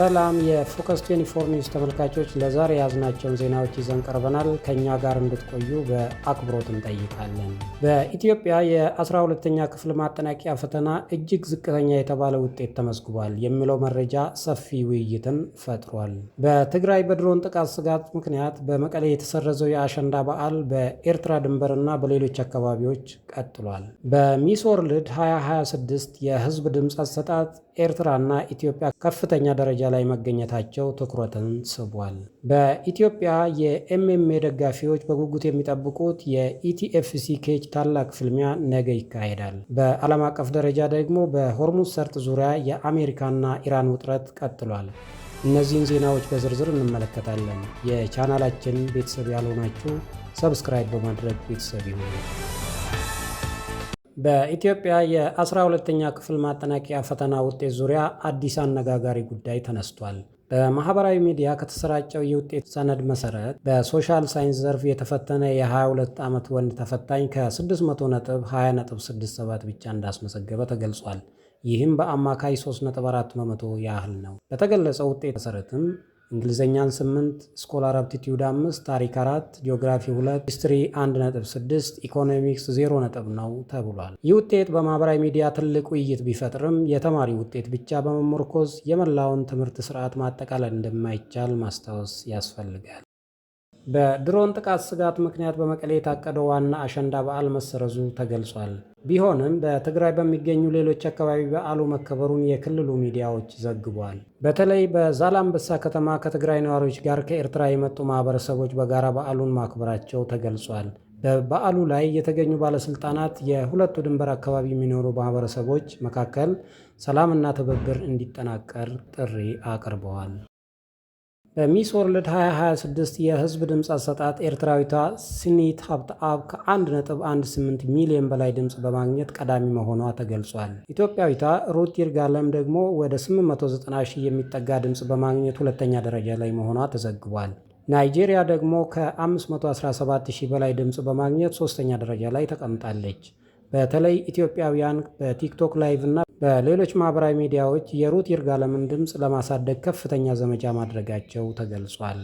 ሰላም የፎከስ 24 ኒውስ ተመልካቾች፣ ለዛሬ ያዝናቸውን ዜናዎች ይዘን ቀርበናል። ከኛ ጋር እንድትቆዩ በአክብሮት እንጠይቃለን። በኢትዮጵያ የ12ኛ ክፍል ማጠናቂያ ፈተና እጅግ ዝቅተኛ የተባለ ውጤት ተመዝግቧል የሚለው መረጃ ሰፊ ውይይትን ፈጥሯል። በትግራይ በድሮን ጥቃት ስጋት ምክንያት በመቀሌ የተሰረዘው የአሸንዳ በዓል በኤርትራ ድንበርና በሌሎች አካባቢዎች ቀጥሏል። በሚስ ወርልድ 2026 የህዝብ ድምፅ አሰጣጥ ኤርትራና ኢትዮጵያ ከፍተኛ ደረጃ ላይ መገኘታቸው ትኩረትን ስቧል። በኢትዮጵያ የኤምኤምኤ ደጋፊዎች በጉጉት የሚጠብቁት የኢቲኤፍሲ ኬጅ ታላቅ ፍልሚያ ነገ ይካሄዳል። በዓለም አቀፍ ደረጃ ደግሞ በሆርሙዝ ሰርጥ ዙሪያ የአሜሪካና ኢራን ውጥረት ቀጥሏል። እነዚህን ዜናዎች በዝርዝር እንመለከታለን። የቻናላችን ቤተሰብ ያልሆናችሁ ሰብስክራይብ በማድረግ ቤተሰብ ይሁኑ። በኢትዮጵያ የ12ኛ ክፍል ማጠናቂያ ፈተና ውጤት ዙሪያ አዲስ አነጋጋሪ ጉዳይ ተነስቷል። በማህበራዊ ሚዲያ ከተሰራጨው የውጤት ሰነድ መሰረት በሶሻል ሳይንስ ዘርፍ የተፈተነ የ22 ዓመት ወንድ ተፈታኝ ከ600 ነጥብ 20.67 ብቻ እንዳስመዘገበ ተገልጿል። ይህም በአማካይ 3.4 በመቶ ያህል ነው። በተገለጸው ውጤት መሰረትም እንግሊዝኛን 8፣ ስኮላር አፕቲቲዩድ 5፣ ታሪክ 4፣ ጂኦግራፊ 2፣ ሂስትሪ 1.6፣ ኢኮኖሚክስ 0 ነጥብ ነው ተብሏል። ይህ ውጤት በማህበራዊ ሚዲያ ትልቅ ውይይት ቢፈጥርም የተማሪ ውጤት ብቻ በመመርኮዝ የመላውን ትምህርት ስርዓት ማጠቃለል እንደማይቻል ማስታወስ ያስፈልጋል። በድሮን ጥቃት ስጋት ምክንያት በመቀሌ የታቀደው ዋና አሸንዳ በዓል መሰረዙ ተገልጿል። ቢሆንም በትግራይ በሚገኙ ሌሎች አካባቢ በዓሉ መከበሩን የክልሉ ሚዲያዎች ዘግቧል። በተለይ በዛላምበሳ ከተማ ከትግራይ ነዋሪዎች ጋር ከኤርትራ የመጡ ማህበረሰቦች በጋራ በዓሉን ማክበራቸው ተገልጿል። በበዓሉ ላይ የተገኙ ባለስልጣናት የሁለቱ ድንበር አካባቢ የሚኖሩ ማህበረሰቦች መካከል ሰላምና ትብብር እንዲጠናከር ጥሪ አቅርበዋል። በሚስ ወርልድ 2026 የህዝብ ድምፅ አሰጣጥ ኤርትራዊቷ ስኒት ሀብተአብ ከ1.18 ሚሊዮን በላይ ድምፅ በማግኘት ቀዳሚ መሆኗ ተገልጿል። ኢትዮጵያዊቷ ሩት ይርጋለም ደግሞ ወደ 890 ሺህ የሚጠጋ ድምፅ በማግኘት ሁለተኛ ደረጃ ላይ መሆኗ ተዘግቧል። ናይጄሪያ ደግሞ ከ517 ሺህ በላይ ድምፅ በማግኘት ሶስተኛ ደረጃ ላይ ተቀምጣለች። በተለይ ኢትዮጵያውያን በቲክቶክ ላይቭ እና በሌሎች ማህበራዊ ሚዲያዎች የሩት ይርጋለምን ድምፅ ለማሳደግ ከፍተኛ ዘመቻ ማድረጋቸው ተገልጿል።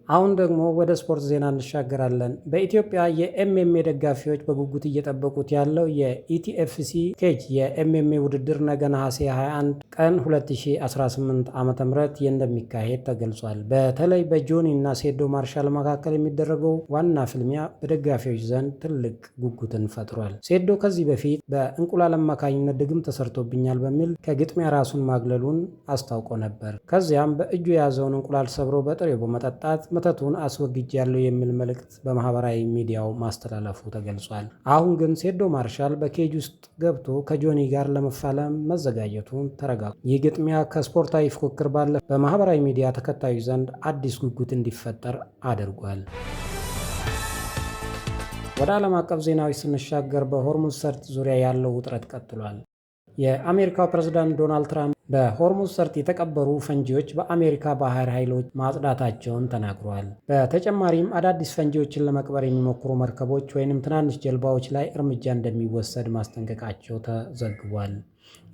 አሁን ደግሞ ወደ ስፖርት ዜና እንሻገራለን። በኢትዮጵያ የኤምኤምኤ ደጋፊዎች በጉጉት እየጠበቁት ያለው የኢቲኤፍሲ ኬጅ የኤምኤምኤ ውድድር ነገ ነሐሴ 21 ቀን 2018 ዓ.ም እንደሚካሄድ ተገልጿል። በተለይ በጆኒ እና ሴዶ ማርሻል መካከል የሚደረገው ዋና ፍልሚያ በደጋፊዎች ዘንድ ትልቅ ጉጉትን ፈጥሯል። ሴዶ ከዚህ በፊት በእንቁላል አማካኝነት ድግም ተሰርቶብኛል በሚል ከግጥሚያ ራሱን ማግለሉን አስታውቆ ነበር። ከዚያም በእጁ የያዘውን እንቁላል ሰብሮ በጥሬው በመጠጣት መተቱን አስወግጃለሁ የሚል መልእክት በማህበራዊ ሚዲያው ማስተላለፉ ተገልጿል። አሁን ግን ሴዶ ማርሻል በኬጅ ውስጥ ገብቶ ከጆኒ ጋር ለመፋለም መዘጋጀቱን ተረጋግጧል። ይህ ግጥሚያ ከስፖርታዊ ፉክክር ባለፈ በማህበራዊ ሚዲያ ተከታዮች ዘንድ አዲስ ጉጉት እንዲፈጠር አድርጓል። ወደ ዓለም አቀፍ ዜናዎች ስንሻገር በሆርሙዝ ሰርጥ ዙሪያ ያለው ውጥረት ቀጥሏል። የአሜሪካው ፕሬዝዳንት ዶናልድ ትራምፕ በሆርሙዝ ሰርጥ የተቀበሩ ፈንጂዎች በአሜሪካ ባህር ኃይሎች ማጽዳታቸውን ተናግረዋል። በተጨማሪም አዳዲስ ፈንጂዎችን ለመቅበር የሚሞክሩ መርከቦች ወይንም ትናንሽ ጀልባዎች ላይ እርምጃ እንደሚወሰድ ማስጠንቀቃቸው ተዘግቧል።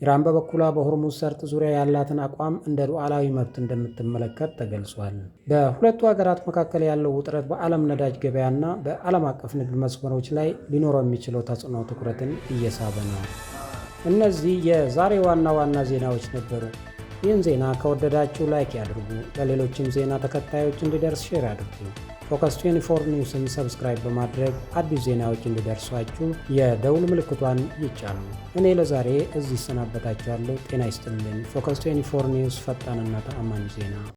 ኢራን በበኩሏ በሆርሙዝ ሰርጥ ዙሪያ ያላትን አቋም እንደ ሉዓላዊ መብት እንደምትመለከት ተገልጿል። በሁለቱ ሀገራት መካከል ያለው ውጥረት በዓለም ነዳጅ ገበያና በዓለም አቀፍ ንግድ መስመሮች ላይ ሊኖረው የሚችለው ተጽዕኖ ትኩረትን እየሳበ ነው። እነዚህ የዛሬ ዋና ዋና ዜናዎች ነበሩ። ይህን ዜና ከወደዳችሁ ላይክ ያድርጉ። ለሌሎችም ዜና ተከታዮች እንዲደርስ ሼር አድርጉ። ፎከስ 24 ኒውስን ሰብስክራይብ በማድረግ አዲስ ዜናዎች እንዲደርሷችሁ የደውል ምልክቷን ይጫኑ። እኔ ለዛሬ እዚህ እሰናበታችኋለሁ። ጤና ይስጥልኝ። ፎከስ 24 ኒውስ፣ ፈጣንና ተአማኒ ዜና